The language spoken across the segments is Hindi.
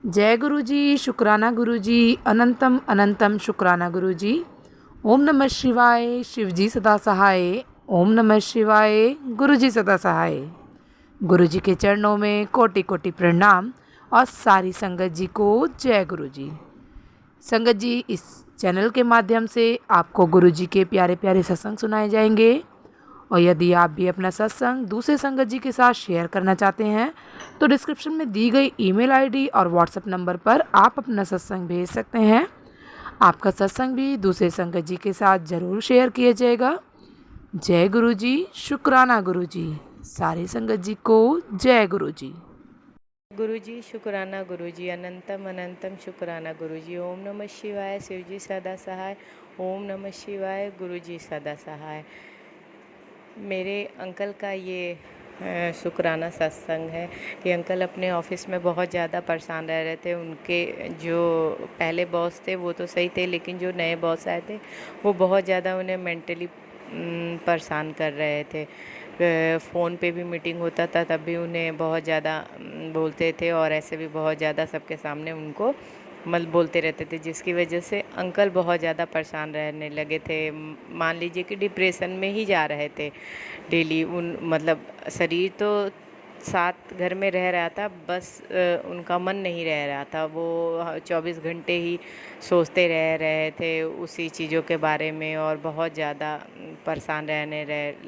जय गुरु जी, शुक्राना गुरु जी, अनंतम अनंतम शुक्राना गुरु जी। ओम नमः शिवाय, शिव जी सदा सहाय। ओम नमः शिवाय, गुरु जी सदा सहाय। गुरु जी के चरणों में कोटि कोटि प्रणाम और सारी संगत जी को जय गुरु जी। संगत जी, इस चैनल के माध्यम से आपको गुरु जी के प्यारे प्यारे सत्संग सुनाए जाएंगे और यदि आप भी अपना सत्संग दूसरे संगत जी के साथ शेयर करना चाहते हैं तो डिस्क्रिप्शन में दी गई ईमेल आईडी और व्हाट्सएप नंबर पर आप अपना सत्संग भेज सकते हैं। आपका सत्संग भी दूसरे संगत जी के साथ ज़रूर शेयर किया जाएगा। जय गुरु जी, शुक्राना गुरु जी। सारी संगत जी को जय गुरु जी। गुरु जी शुक्राना गुरु जी, अनंतम अनंतम शुक्राना गुरु जी। ओम नमः शिवाय, शिव जी सदा सहाय। ओम नमः शिवाय, गुरु जी सदा सहाय। मेरे अंकल का ये शुक्राना सत्संग है कि अंकल अपने ऑफिस में बहुत ज़्यादा परेशान रह रहे थे। उनके जो पहले बॉस थे वो तो सही थे, लेकिन जो नए बॉस आए थे वो बहुत ज़्यादा उन्हें मेंटली परेशान कर रहे थे। फ़ोन पे भी मीटिंग होता था तब भी उन्हें बहुत ज़्यादा बोलते थे और ऐसे भी बहुत ज़्यादा सबके सामने उनको बोलते रहते थे, जिसकी वजह से अंकल बहुत ज़्यादा परेशान रहने लगे थे। मान लीजिए कि डिप्रेशन में ही जा रहे थे डेली। शरीर तो साथ घर में रह रहा था, बस उनका मन नहीं रह रहा था। वो 24 घंटे ही सोचते रह रहे थे उसी चीज़ों के बारे में और बहुत ज़्यादा परेशान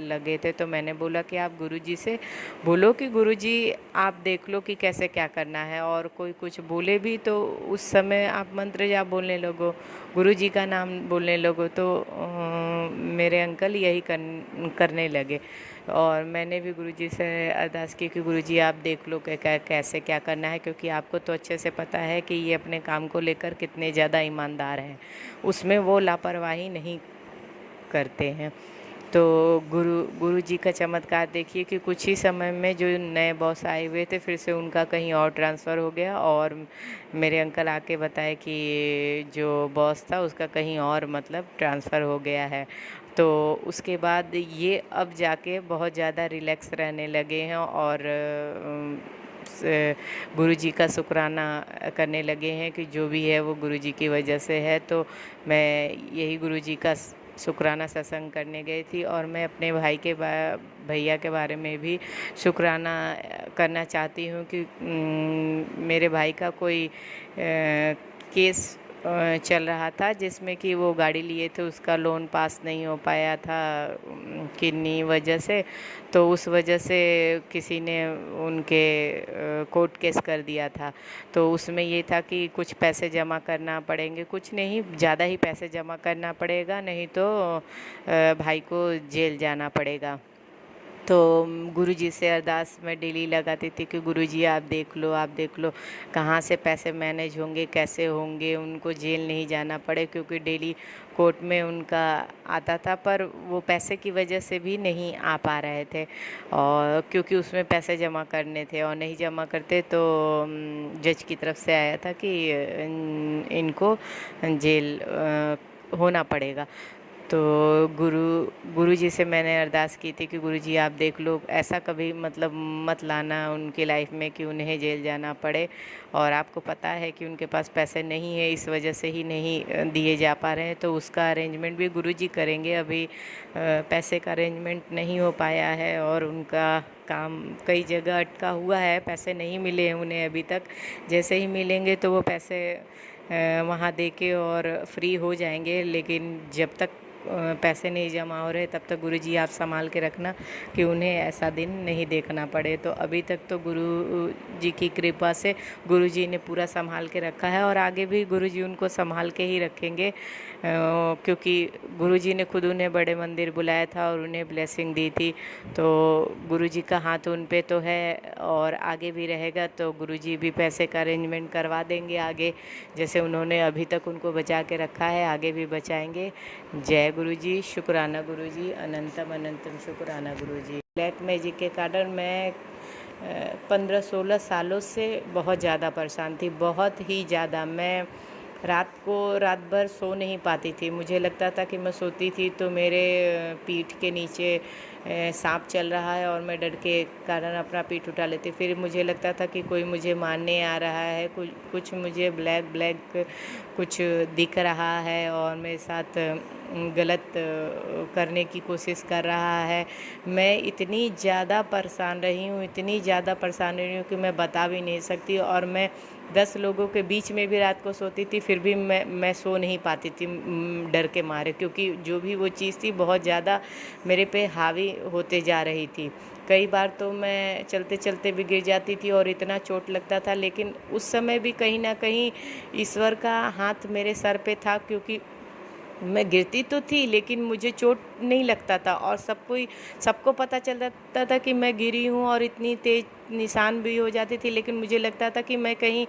लगे थे। तो मैंने बोला कि आप गुरुजी से बोलो कि गुरुजी आप देख लो कि कैसे क्या करना है, और कोई कुछ बोले भी तो उस समय आप मंत्र जाप बोलने लगो, गुरुजी का नाम बोलने लगो। तो मेरे अंकल यही करने लगे और मैंने भी गुरुजी से अरदास की कि गुरुजी आप देख लो कि कैसे क्या करना है, क्योंकि आपको तो अच्छे से पता है कि ये अपने काम को लेकर कितने ज़्यादा ईमानदार हैं, उसमें वो लापरवाही नहीं करते हैं। तो गुरुजी का चमत्कार देखिए कि कुछ ही समय में जो नए बॉस आए हुए थे फिर से उनका कहीं और ट्रांसफ़र हो गया और मेरे अंकल आके बताए कि जो बॉस था उसका कहीं और ट्रांसफ़र हो गया है। तो उसके बाद ये अब जाके बहुत ज़्यादा रिलैक्स रहने लगे हैं और गुरुजी का शुक्राना करने लगे हैं कि जो भी है वो गुरुजी की वजह से है। तो मैं यही गुरुजी का शुक्राना सत्संग करने गई थी और मैं अपने भैया के बारे में भी शुक्राना करना चाहती हूँ कि मेरे भाई का कोई केस चल रहा था जिसमें कि वो गाड़ी लिए थे, उसका लोन पास नहीं हो पाया था किन्हीं वजह से। तो उस वजह से किसी ने उनके कोर्ट केस कर दिया था। तो उसमें ये था कि कुछ पैसे जमा करना पड़ेंगे, कुछ नहीं ज़्यादा ही पैसे जमा करना पड़ेगा, नहीं तो भाई को जेल जाना पड़ेगा। तो गुरुजी से अरदास मैं डेली लगाती थी कि गुरुजी आप देख लो कहाँ से पैसे मैनेज होंगे, कैसे होंगे, उनको जेल नहीं जाना पड़े, क्योंकि डेली कोर्ट में उनका आता था पर वो पैसे की वजह से भी नहीं आ पा रहे थे, और क्योंकि उसमें पैसे जमा करने थे और नहीं जमा करते तो जज की तरफ से आया था कि इनको जेल होना पड़ेगा। तो गुरुजी से मैंने अरदास की थी कि गुरुजी आप देख लो, ऐसा कभी मत लाना उनकी लाइफ में कि उन्हें जेल जाना पड़े, और आपको पता है कि उनके पास पैसे नहीं है, इस वजह से ही नहीं दिए जा पा रहे हैं। तो उसका अरेंजमेंट भी गुरुजी करेंगे। अभी पैसे का अरेंजमेंट नहीं हो पाया है और उनका काम कई जगह अटका हुआ है, पैसे नहीं मिले हैं उन्हें अभी तक। जैसे ही मिलेंगे तो वो पैसे वहाँ दे के और फ्री हो जाएंगे, लेकिन जब तक पैसे नहीं जमा हो रहे तब तक गुरुजी आप संभाल के रखना कि उन्हें ऐसा दिन नहीं देखना पड़े। तो अभी तक तो गुरुजी की कृपा से गुरुजी ने पूरा संभाल के रखा है और आगे भी गुरुजी उनको संभाल के ही रखेंगे, क्योंकि गुरुजी ने खुद उन्हें बड़े मंदिर बुलाया था और उन्हें ब्लेसिंग दी थी। तो गुरुजी का हाथ उन पे तो है और आगे भी रहेगा। तो गुरुजी भी पैसे का अरेंजमेंट करवा देंगे आगे, जैसे उन्होंने अभी तक उनको बचा के रखा है आगे भी बचाएंगे। जय गुरुजी, शुक्राना गुरुजी, अनंतम अनंतम शुक्राना गुरुजी। ब्लैक मैजिक के कारण मैं 15-16 सालों से बहुत ज़्यादा परेशान थी, बहुत ही ज़्यादा। मैं रात भर सो नहीं पाती थी। मुझे लगता था कि मैं सोती थी तो मेरे पीठ के नीचे सांप चल रहा है और मैं डर के कारण अपना पीठ उठा लेती। फिर मुझे लगता था कि कोई मुझे मारने आ रहा है, कुछ मुझे ब्लैक ब्लैक कुछ दिख रहा है और मेरे साथ गलत करने की कोशिश कर रहा है। मैं इतनी ज़्यादा परेशान रही हूँ, इतनी ज़्यादा परेशान रही हूँ कि मैं बता भी नहीं सकती। और मैं 10 लोगों के बीच में भी रात को सोती थी, फिर भी मैं सो नहीं पाती थी डर के मारे, क्योंकि जो भी वो चीज़ थी बहुत ज़्यादा मेरे पे हावी होते जा रही थी। कई बार तो मैं चलते चलते भी गिर जाती थी और इतना चोट लगता था, लेकिन उस समय भी कहीं ना कहीं ईश्वर का हाथ मेरे सर पे था, क्योंकि मैं गिरती तो थी लेकिन मुझे चोट नहीं लगता था। और सबको पता चल जाता था कि मैं गिरी हूँ और इतनी तेज निशान भी हो जाती थी, लेकिन मुझे लगता था कि मैं कहीं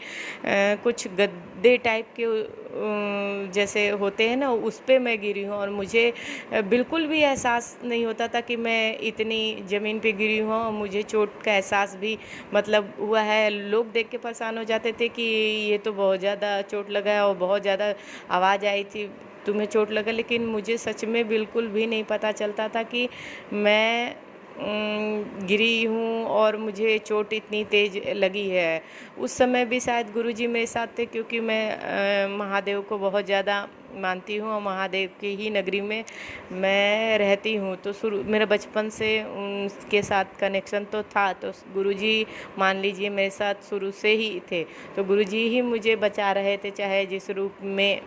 कुछ गड्ढे टाइप के जैसे होते हैं ना, उस पे मैं गिरी हूँ। और मुझे बिल्कुल भी एहसास नहीं होता था कि मैं इतनी ज़मीन पे गिरी हूँ और मुझे चोट का एहसास भी मतलब हुआ है। लोग देख के परेशान हो जाते थे कि ये तो बहुत ज़्यादा चोट लगा है और बहुत ज़्यादा आवाज़ आई थी, तुम्हें चोट लगा। लेकिन मुझे सच में बिल्कुल भी नहीं पता चलता था कि मैं गिरी हूँ और मुझे चोट इतनी तेज़ लगी है। उस समय भी शायद गुरुजी मेरे साथ थे, क्योंकि मैं महादेव को बहुत ज़्यादा मानती हूँ और महादेव की ही नगरी में मैं रहती हूँ। तो मेरा बचपन से उनके साथ कनेक्शन तो था, तो गुरुजी मान लीजिए मेरे साथ शुरू से ही थे। तो गुरुजी ही मुझे बचा रहे थे, चाहे जिस रूप में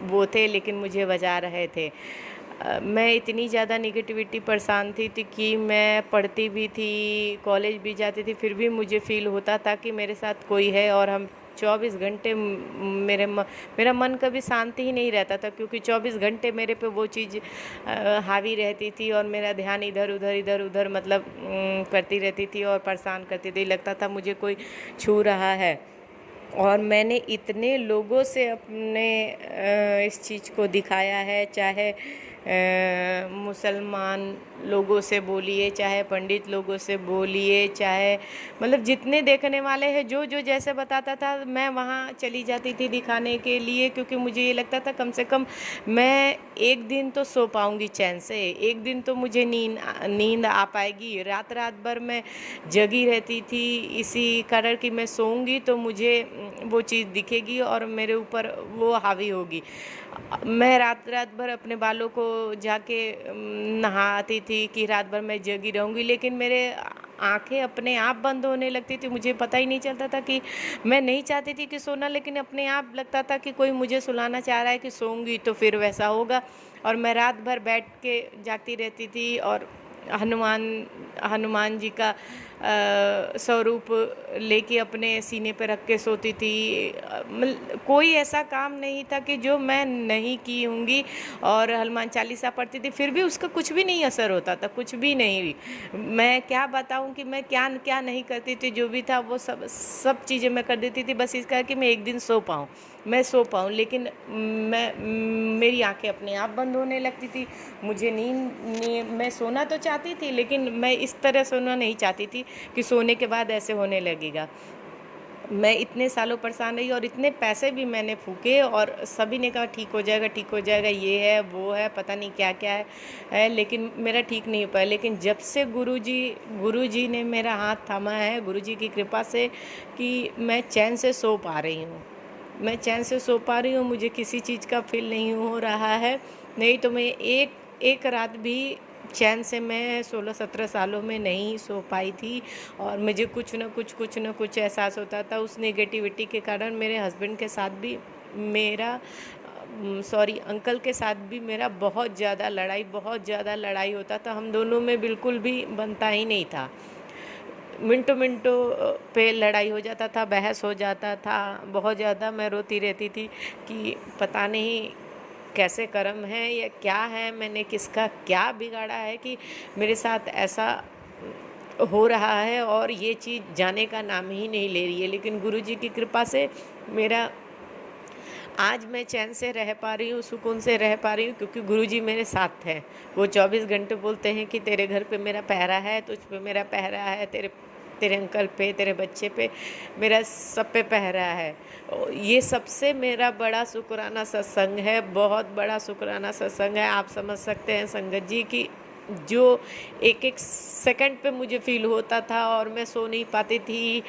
वो थे, लेकिन मुझे बचा रहे थे। मैं इतनी ज़्यादा निगेटिविटी परेशान थी कि मैं पढ़ती भी थी, कॉलेज भी जाती थी, फिर भी मुझे फ़ील होता था कि मेरे साथ कोई है। और हम 24 घंटे मेरा मन कभी शांति ही नहीं रहता था, क्योंकि 24 घंटे मेरे पे वो चीज़ हावी रहती थी और मेरा ध्यान इधर उधर मतलब करती रहती थी और परेशान करती थी। लगता था मुझे कोई छू रहा है। और मैंने इतने लोगों से अपने इस चीज़ को दिखाया है, चाहे मुसलमान लोगों से बोलिए, चाहे पंडित लोगों से बोलिए, चाहे मतलब जितने देखने वाले हैं, जो जैसे बताता था मैं वहाँ चली जाती थी दिखाने के लिए, क्योंकि मुझे ये लगता था कम से कम मैं एक दिन तो सो पाऊँगी चैन से, एक दिन तो मुझे नींद आ पाएगी। रात भर मैं जगी रहती थी इसी कारण कि मैं सोऊंगी तो मुझे वो चीज़ दिखेगी और मेरे ऊपर वो हावी होगी। मैं रात भर अपने बालों को जाके नहाती थी कि रात भर मैं जगी रहूँगी, लेकिन मेरे आंखें अपने आप बंद होने लगती थी। मुझे पता ही नहीं चलता था कि मैं नहीं चाहती थी कि सोना, लेकिन अपने आप लगता था कि कोई मुझे सुलाना चाह रहा है कि सोऊंगी तो फिर वैसा होगा। और मैं रात भर बैठ के जागती रहती थी और हनुमान जी का स्वरूप लेके अपने सीने पे रख के सोती थी। कोई ऐसा काम नहीं था कि जो मैं नहीं की होंगी। और हनुमान चालीसा पढ़ती थी, फिर भी उसका कुछ भी नहीं असर होता था, कुछ भी नहीं। मैं क्या बताऊं कि मैं क्या क्या नहीं करती थी, जो भी था वो सब चीज़ें मैं कर देती थी, बस इसका कि मैं एक दिन सो पाऊँ। लेकिन मेरी आंखें अपने आप बंद होने लगती थी। मुझे नींद मैं सोना तो चाहती थी, लेकिन मैं इस तरह सोना नहीं चाहती थी कि सोने के बाद ऐसे होने लगेगा। मैं इतने सालों परेशान रही और इतने पैसे भी मैंने फूके और सभी ने कहा ठीक हो जाएगा, ये है वो है, पता नहीं क्या क्या है, लेकिन मेरा ठीक नहीं हो पाया। लेकिन जब से गुरुजी ने मेरा हाथ थामा है, गुरुजी की कृपा से, कि मैं चैन से सो पा रही हूँ, मुझे किसी चीज़ का फील नहीं हो रहा है। नहीं तो मैं एक रात भी चैन से मैं 16-17 सालों में नहीं सो पाई थी। और मुझे कुछ न कुछ एहसास होता था। उस नेगेटिविटी के कारण मेरे हस्बैंड के साथ भी मेरा अंकल के साथ भी मेरा बहुत ज़्यादा लड़ाई होता था। हम दोनों में बिल्कुल भी बनता ही नहीं था। मिनटों पे लड़ाई हो जाता था, बहस हो जाता था। बहुत ज़्यादा मैं रोती रहती थी कि पता नहीं कैसे कर्म है या क्या है, मैंने किसका क्या बिगाड़ा है कि मेरे साथ ऐसा हो रहा है और ये चीज़ जाने का नाम ही नहीं ले रही है। लेकिन गुरुजी की कृपा से मेरा आज मैं चैन से रह पा रही हूँ, सुकून से रह पा रही हूँ, क्योंकि गुरुजी मेरे साथ हैं। वो 24 घंटे बोलते हैं कि तेरे घर पे मेरा पहरा है, तुझ पे मेरा पहरा है, तेरे अंकल पे, तेरे बच्चे पे, मेरा सब पे पहरा है। ये सबसे मेरा बड़ा शुक्राना सत्संग है, बहुत बड़ा शुक्राना सत्संग है। आप समझ सकते हैं संगत जी कि जो एक एक सेकंड पे मुझे फील होता था और मैं सो नहीं पाती थी,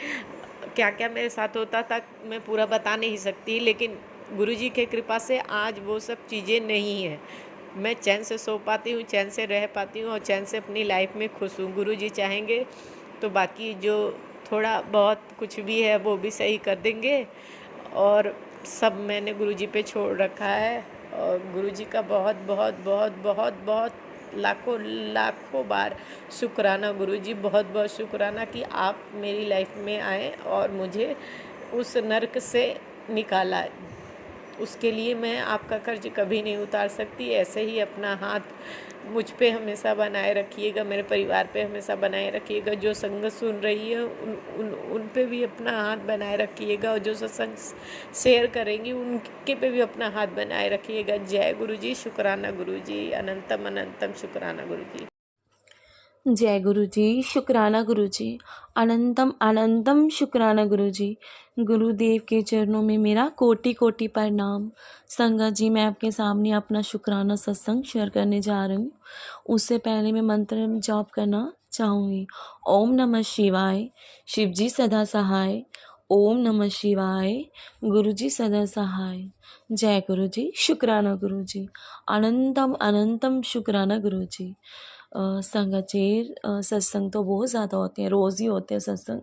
क्या क्या मेरे साथ होता था मैं पूरा बता नहीं सकती। लेकिन गुरुजी के कृपा से आज वो सब चीज़ें नहीं है। मैं चैन से सो पाती हूँ, चैन से रह पाती हूँ और चैन से अपनी लाइफ में खुश हूँ। गुरुजी चाहेंगे तो बाकी जो थोड़ा बहुत कुछ भी है वो भी सही कर देंगे। और सब मैंने गुरुजी पे छोड़ रखा है और गुरुजी का बहुत बहुत बहुत बहुत बहुत लाखों लाखों बार शुक्राना गुरुजी, बहुत बहुत शुक्राना कि आप मेरी लाइफ में आए और मुझे उस नर्क से निकाला। उसके लिए मैं आपका कर्ज कभी नहीं उतार सकती। ऐसे ही अपना हाथ मुझ पे हमेशा बनाए रखिएगा, मेरे परिवार पे हमेशा बनाए रखिएगा। जो संगत सुन रही है उन पे भी अपना हाथ बनाए रखिएगा और जो सत्संग शेयर करेंगी उनके पे भी अपना हाथ बनाए रखिएगा। जय गुरुजी, शुक्राना गुरुजी, अनंतम अनंतम शुक्राना गुरुजी। जय गुरु जी, शुक्राना गुरु जी, अनंतम अनंतम शुक्राना गुरु जी। गुरुदेव के चरणों में मेरा कोटि कोटि प्रणाम। संगत जी, मैं आपके सामने अपना शुक्राना सत्संग शेयर करने जा रही हूँ। उससे पहले मैं मंत्र जाप करना चाहूँगी। ओम नमः शिवाय, शिव जी सदा सहाय। ओम नमः शिवाय, गुरु जी सदा सहाय। जय गुरु जी, शुक्राना गुरु जी, अनंतम अनंतम शुक्राना गुरु जी। संगत जी, सत्संग तो बहुत ज़्यादा होते हैं, रोज़ ही होते हैं सत्संग।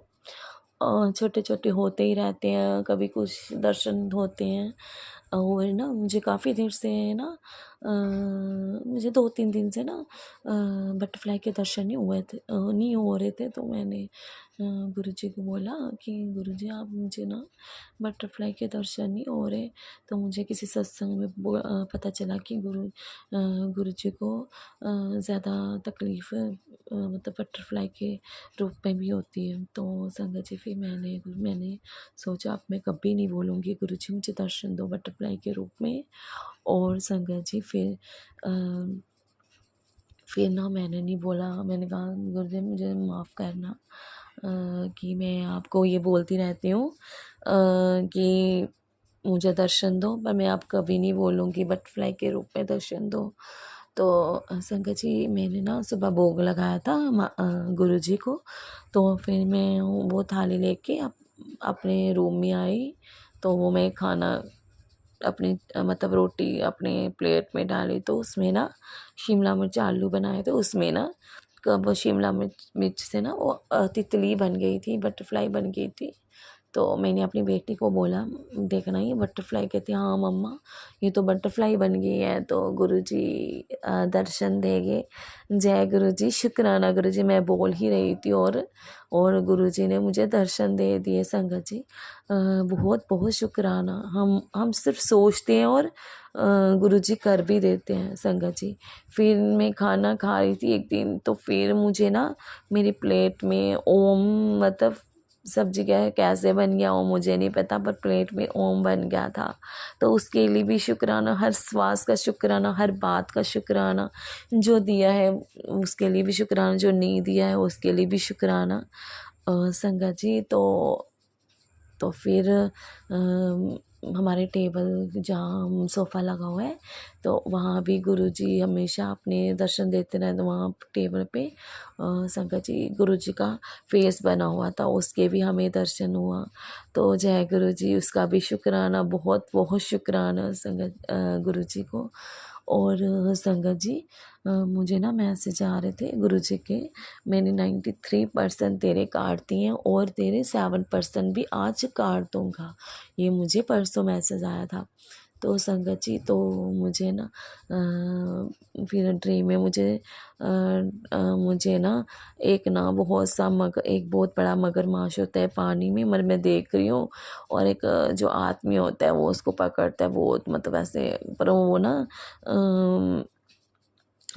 छोटे छोटे होते ही रहते हैं, कभी कुछ दर्शन होते हैं। और ना मुझे काफ़ी देर से ना मुझे 2-3 दिन से ना बटरफ्लाई के दर्शन नहीं हुए थे, नहीं हो रहे थे। तो मैंने गुरुजी को बोला कि गुरुजी आप मुझे ना बटरफ्लाई के दर्शन नहीं हो रहे। तो मुझे किसी सत्संग में पता चला कि गुरुजी को ज़्यादा तकलीफ़ मतलब बटरफ्लाई के रूप में भी होती है। तो संगत जी, फिर मैंने सोचा अब मैं कभी नहीं बोलूँगी गुरुजी मुझे दर्शन दो बटरफ्लाई के रूप में। और संगत जी, फिर ना मैंने नहीं बोला। मैंने कहा गुरुजी मुझे माफ़ करना कि मैं आपको ये बोलती रहती हूँ कि मुझे दर्शन दो, पर मैं आप कभी नहीं बोलूँगी बटरफ्लाई के रूप में दर्शन दो। तो संगत जी, मैंने ना सुबह भोग लगाया था गुरुजी को। तो फिर मैं वो थाली लेके अपने रूम में आई। तो वो मैं खाना अपनी मतलब रोटी अपने प्लेट में डाली। तो उसमें ना शिमला मिर्च आलू बनाए थे, उसमें ना कब शिमला मिर्च से ना वो तितली बन गई थी, बटरफ्लाई बन गई थी। तो मैंने अपनी बेटी को बोला देखना ये बटरफ्लाई। कहती हाँ मम्मा ये तो बटरफ्लाई बन गई है, तो गुरुजी दर्शन देंगे। जय गुरुजी, शुक्राना गुरुजी, मैं बोल ही रही थी और गुरुजी ने मुझे दर्शन दे दिए। संगत जी, बहुत बहुत शुक्राना। हम सिर्फ सोचते हैं और गुरुजी कर भी देते हैं। संगत जी, फिर मैं खाना खा रही थी एक दिन, तो फिर मुझे ना मेरी प्लेट में ओम मतलब सब जगह कैसे बन गया वो मुझे नहीं पता, पर प्लेट में ओम बन गया था। तो उसके लिए भी शुक्राना, हर श्वास का शुक्राना, हर बात का शुक्राना। जो दिया है उसके लिए भी शुक्राना, जो नहीं दिया है उसके लिए भी शुक्राना। संगत जी, तो फिर हमारे टेबल जहाँ सोफ़ा लगा हुआ है तो वहाँ भी गुरुजी हमेशा अपने दर्शन देते रहते। वहाँ टेबल पे संगत जी गुरुजी का फेस बना हुआ था, उसके भी हमें दर्शन हुआ। तो जय गुरुजी, उसका भी शुक्राना, बहुत बहुत शुक्राना संगत गुरुजी को। और संगत जी, मुझे ना मैसेज आ रहे थे गुरुजी के, मैंने 93% तेरे काट दिए हैं और तेरे 7% भी आज काट दूँगा। ये मुझे परसों मैसेज आया था। तो संगत जी, तो मुझे ना फिर ड्रीम में मुझे ना एक ना एक बहुत बड़ा मगरमच्छ होता है पानी में, मैं देख रही हूँ। और एक जो आदमी होता है वो उसको पकड़ता है, वो मतलब ऐसे, पर वो ना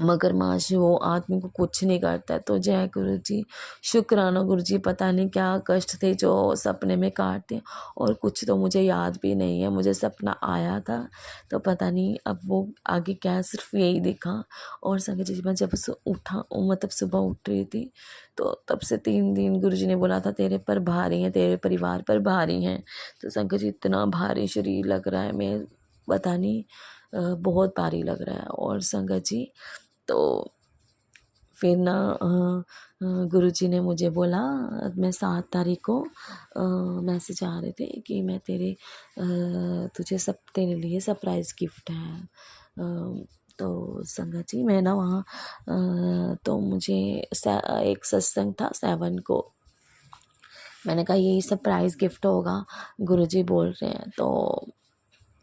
मगरमच्छ वो आदमी को कुछ नहीं करता है। तो जय गुरु जी, शुक्राना गुरु जी, पता नहीं क्या कष्ट थे जो सपने में काटे, और कुछ तो मुझे याद भी नहीं है। मुझे सपना आया था तो पता नहीं अब वो आगे क्या, सिर्फ यही दिखा। और संगत जी, मैं जब उठा मतलब सुबह उठ रही थी तो तब से 3 दिन गुरु जी ने बोला था तेरे पर भारी हैं, तेरे परिवार पर भारी हैं। तो संगत जी, इतना भारी शरीर लग रहा है, मैं पता नहीं बहुत भारी लग रहा है। और संगत जी, तो फिर ना गुरुजी ने मुझे बोला, मैं 7 तारीख को मैसेज आ रहे थे कि मैं तुझे सब तेरे लिए सरप्राइज़ गिफ्ट है। तो संगत जी मैं ना वहाँ तो मुझे एक सत्संग था 7 को। मैंने कहा यही सरप्राइज़ गिफ्ट होगा, गुरुजी बोल रहे हैं।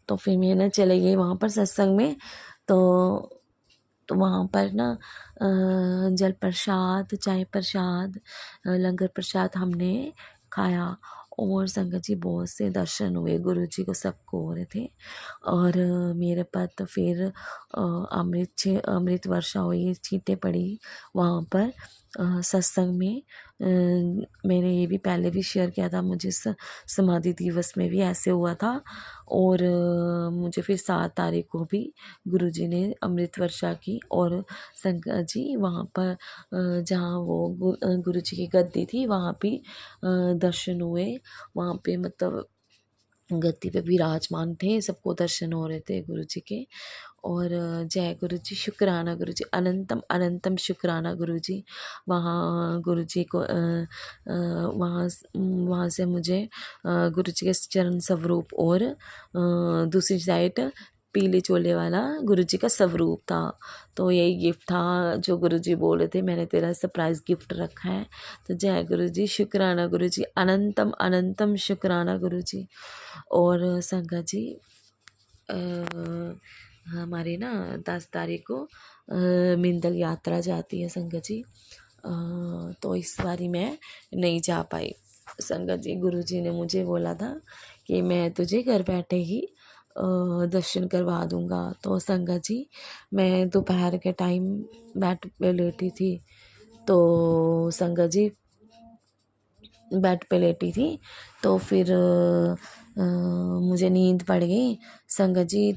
तो फिर मैं ना चले गई वहाँ पर सत्संग में। तो वहाँ पर ना जल प्रसाद, चाय प्रसाद, लंगर प्रसाद हमने खाया। और संगत जी बहुत से दर्शन हुए, गुरुजी को सबको हो रहे थे। और मेरे पर तो फिर अमृत वर्षा हुई, छींटे पड़ी वहाँ पर सत्संग में। मैंने ये भी पहले भी शेयर किया था, मुझे समाधि दिवस में भी ऐसे हुआ था। और मुझे फिर 7 तारीख को भी गुरुजी ने अमृत वर्षा की। और संगत जी वहाँ पर जहाँ वो गुरुजी की गद्दी थी वहाँ भी दर्शन हुए। वहाँ पे मतलब गद्दी पे विराजमान थे, सबको दर्शन हो रहे थे गुरुजी के। और जय गुरुजी, शुक्राना गुरुजी, अनंतम अनंतम शुक्राना गुरुजी। वहाँ गुरुजी को वहाँ से मुझे गुरुजी के चरण स्वरूप और दूसरी साइड पीले चोले वाला गुरुजी का स्वरूप था। तो यही गिफ्ट था जो गुरुजी बोल रहे थे, मैंने तेरा सरप्राइज़ गिफ्ट रखा है। तो जय गुरुजी, शुक्राना गुरुजी, अनंतम अनंतम शुक्राना गुरुजी। और संगत जी हमारे ना 10 तारीख को मिंदल यात्रा जाती है संगत जी। तो इस बारी मैं नहीं जा पाई संगत जी। गुरुजी ने मुझे बोला था कि मैं तुझे घर बैठे ही दर्शन करवा दूंगा। तो संगत जी मैं दोपहर के टाइम बेड पे लेटी थी। तो संगत जी बेड पे लेटी थी तो फिर मुझे नींद पड़ गई संगत जी।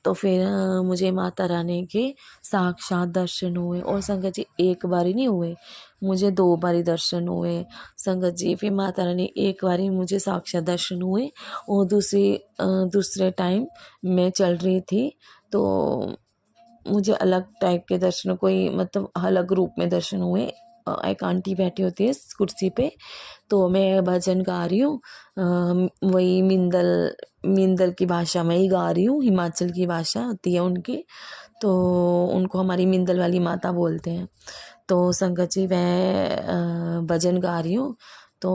तो फिर मुझे माता रानी के साक्षात दर्शन हुए। और संगत जी एक बार ही नहीं हुए, मुझे 2 बार दर्शन हुए संगत जी। फिर माता रानी एक बार ही मुझे साक्षात दर्शन हुए और दूसरे टाइम मैं चल रही थी तो मुझे अलग टाइप के दर्शन, कोई मतलब अलग रूप में दर्शन हुए। एक आंटी बैठी होती है कुर्सी पे, तो मैं भजन गा रही हूँ, वही मिंदल की भाषा में ही गा रही हूँ, हिमाचल की भाषा होती है उनकी। तो उनको हमारी मिंदल वाली माता बोलते हैं। तो संगत जी मैं भजन गा रही हूँ तो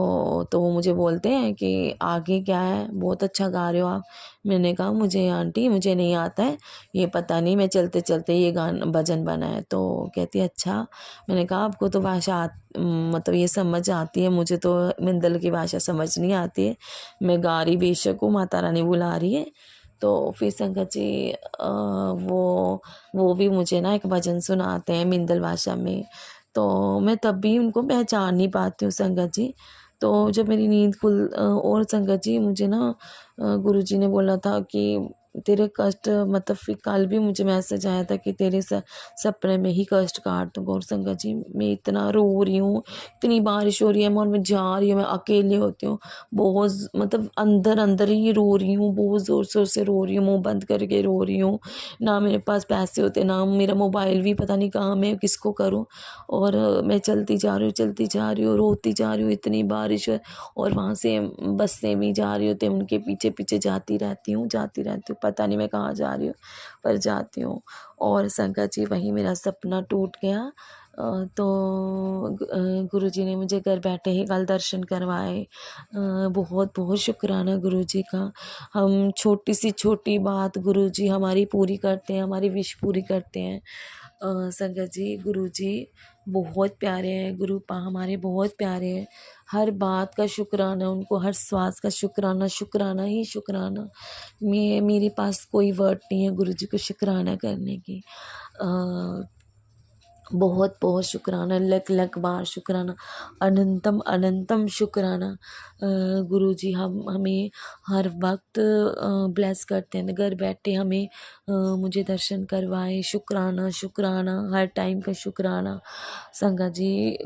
वो मुझे बोलते हैं कि आगे क्या है, बहुत अच्छा गा रहे हो आप। मैंने कहा मुझे आंटी मुझे नहीं आता है, ये पता नहीं मैं चलते चलते ये गाना भजन बना है। तो कहती है अच्छा। मैंने कहा आपको तो भाषा मतलब ये समझ आती है, मुझे तो मिंदल की भाषा समझ नहीं आती है। मैं गा रही बेशक हूँ, माता रानी बुला रही है। तो फिर संगत जी वो भी मुझे ना एक भजन सुनाते हैं मिंदल भाषा में। तो मैं तब भी उनको पहचान नहीं पाती हूँ संगत जी। तो जब मेरी नींद और संगत जी मुझे ना गुरुजी ने बोला था कि तेरे कष्ट, मतलब फिर कल भी मुझे मैसेज आया था कि तेरे सपने में ही कष्ट काट दूंगा। और संगत जी मैं इतना रो रही हूँ, इतनी बारिश हो रही है और मैं जा रही हूँ, मैं अकेले होती हूँ, बहुत मतलब अंदर अंदर ही रो रही हूँ, बहुत ज़ोर शोर से रो रही हूँ, मुँह बंद करके रो रही हूँ। ना मेरे पास पैसे होते, ना मेरा मोबाइल भी पता नहीं कहाँ, मैं किसको करूँ। और मैं चलती जा रही हूँ, रोती जा रही हूँ, इतनी बारिश है। और वहाँ से बसें भी जा रही होती हैं, उनके पीछे पीछे जाती रहती हूँ, पता नहीं मैं कहाँ जा रही हूँ पर जाती हूँ। और संगत जी वहीं मेरा सपना टूट गया। तो गुरुजी ने मुझे घर बैठे ही कल दर्शन करवाए। बहुत बहुत शुक्राना गुरुजी का। हम छोटी सी छोटी बात गुरुजी हमारी पूरी करते हैं, हमारी विश पूरी करते हैं। संगत जी गुरुजी बहुत प्यारे हैं, गुरुपा हमारे बहुत प्यारे हैं। हर बात का शुक्राना उनको, हर श्वास का शुक्राना, शुक्राना ही शुक्राना। मेरे पास कोई वर्ड नहीं है गुरुजी को शुक्राना करने की। बहुत बहुत शुक्राना, लख लख बार शुक्राना, अनंतम अनंतम शुक्राना। गुरुजी हमें हर वक्त ब्लेस करते हैं, घर बैठे हमें मुझे दर्शन करवाए। शुक्राना शुक्राना, हर टाइम का शुक्राना। संगत जी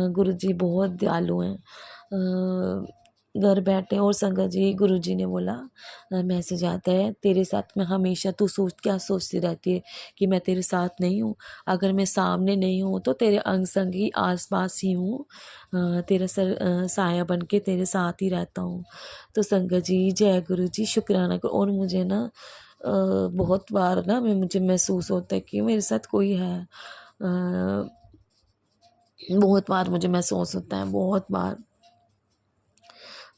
गुरुजी बहुत दयालु हैं। घर बैठे और संगत जी गुरुजी ने बोला मैसेज आता है तेरे साथ मैं हमेशा, तू क्या सोचती रहती है कि मैं तेरे साथ नहीं हूँ? अगर मैं सामने नहीं हूँ तो तेरे अंग संग ही आस पास ही हूँ, तेरा साया बन के तेरे साथ ही रहता हूँ। तो संगत जी जय गुरु जी, शुक्राना करो। और मुझे ना बहुत बार ना मुझे महसूस होता है कि मेरे साथ कोई है, बहुत बार मुझे महसूस होता है, बहुत बार।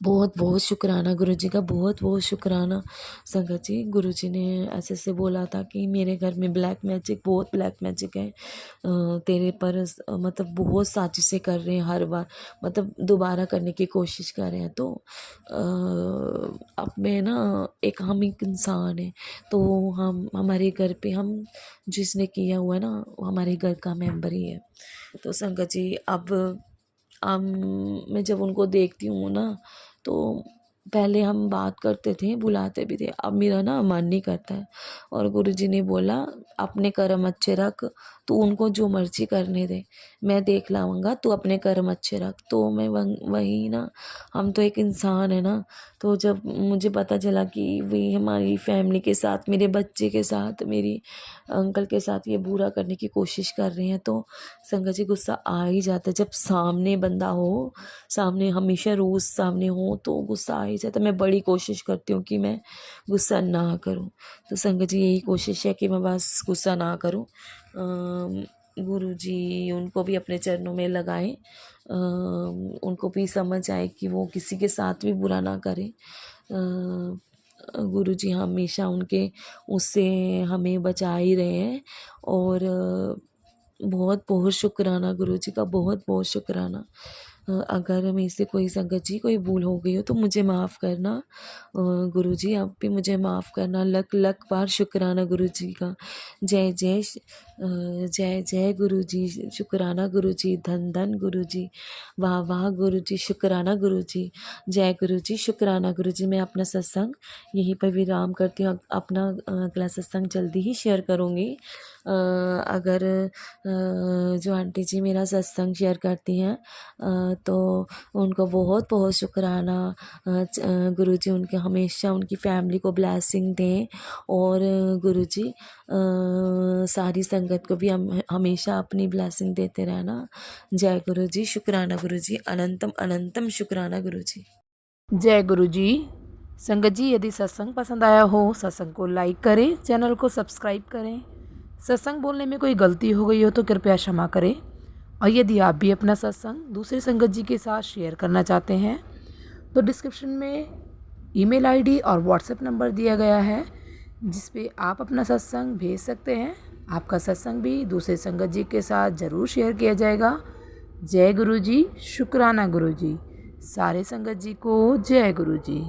बहुत बहुत शुक्राना गुरुजी का, बहुत बहुत शुक्राना संगत जी। गुरुजी ने ऐसे ऐसे बोला था कि मेरे घर में ब्लैक मैजिक, बहुत ब्लैक मैजिक है, तेरे पर मतलब बहुत साजिशें कर रहे हैं हर बार, मतलब दोबारा करने की कोशिश कर रहे हैं। तो अब मैं ना हम एक इंसान है, तो हम हमारे घर पे हम जिसने किया हुआ है ना वो हमारे घर का मेंबर ही है। तो संगत जी अब मैं जब उनको देखती हूँ ना, तो पहले हम बात करते थे, बुलाते भी थे, अब मेरा ना मन नहीं करता है। और गुरुजी ने बोला अपने कर्म अच्छे रख, तू उनको जो मर्जी करने दे, मैं देख लाऊंगा, तू अपने कर्म अच्छे रख। तो मैं वही ना, हम तो एक इंसान है ना। तो जब मुझे पता चला कि वही हमारी फैमिली के साथ, मेरे बच्चे के साथ, मेरी अंकल के साथ ये बुरा करने की कोशिश कर रहे हैं, तो संगत जी गुस्सा आ ही जाता है। जब सामने बंदा हो, सामने हमेशा रोज़ सामने हो, तो गुस्सा आ ही जाता है। मैं बड़ी कोशिश करती हूँ कि मैं गुस्सा ना करूँ। तो संगत जी यही कोशिश है कि मैं बस गुस्सा ना करूँ। गुरु जी उनको भी अपने चरणों में लगाएं, उनको भी समझ आए कि वो किसी के साथ भी बुरा ना करें। गुरु जी हमेशा उनके उससे हमें बचा ही रहे हैं। और बहुत बहुत शुक्राना गुरु जी का, बहुत बहुत शुक्राना। अगर मेरे से कोई संगत जी कोई भूल हो गई हो तो मुझे माफ़ करना। गुरु जी आप भी मुझे माफ़ करना। लख लख बार शुक्राना गुरु जी का। जय जय जय जय गुरु जी, शुक्राना गुरु जी, धन धन गुरु जी, वाह वाह गुरु जी, शुक्राना गुरु जी, जय गुरु जी, शुक्राना गुरु जी। मैं अपना सत्संग यहीं पर विराम करती हूँ। अपना अगला सत्संग जल्दी ही शेयर करूँगी। अगर जो आंटी जी मेरा सत्संग शेयर करती हैं तो उनको बहुत बहुत शुक्राना। गुरु जी उनके हमेशा उनकी फैमिली को ब्लेसिंग दें। और गुरु जी सारी संगत को भी हम हमेशा अपनी ब्लेसिंग देते रहना। जय गुरु जी, शुक्राना गुरु जी, अनंतम अनंतम शुक्राना गुरु जी। जय गुरु जी। संगत जी यदि सत्संग पसंद आया हो, सत्संग को लाइक करें, चैनल को सब्सक्राइब करें। सत्संग बोलने में कोई गलती हो गई हो तो कृपया क्षमा करें। और यदि आप भी अपना सत्संग दूसरे संगत जी के साथ शेयर करना चाहते हैं तो डिस्क्रिप्शन में ईमेल आईडी और व्हाट्सएप नंबर दिया गया है, जिस पे आप अपना सत्संग भेज सकते हैं। आपका सत्संग भी दूसरे संगत जी के साथ ज़रूर शेयर किया जाएगा। जय गुरु जी, शुक्राना गुरु जी। सारे संगत जी को जय गुरु जी।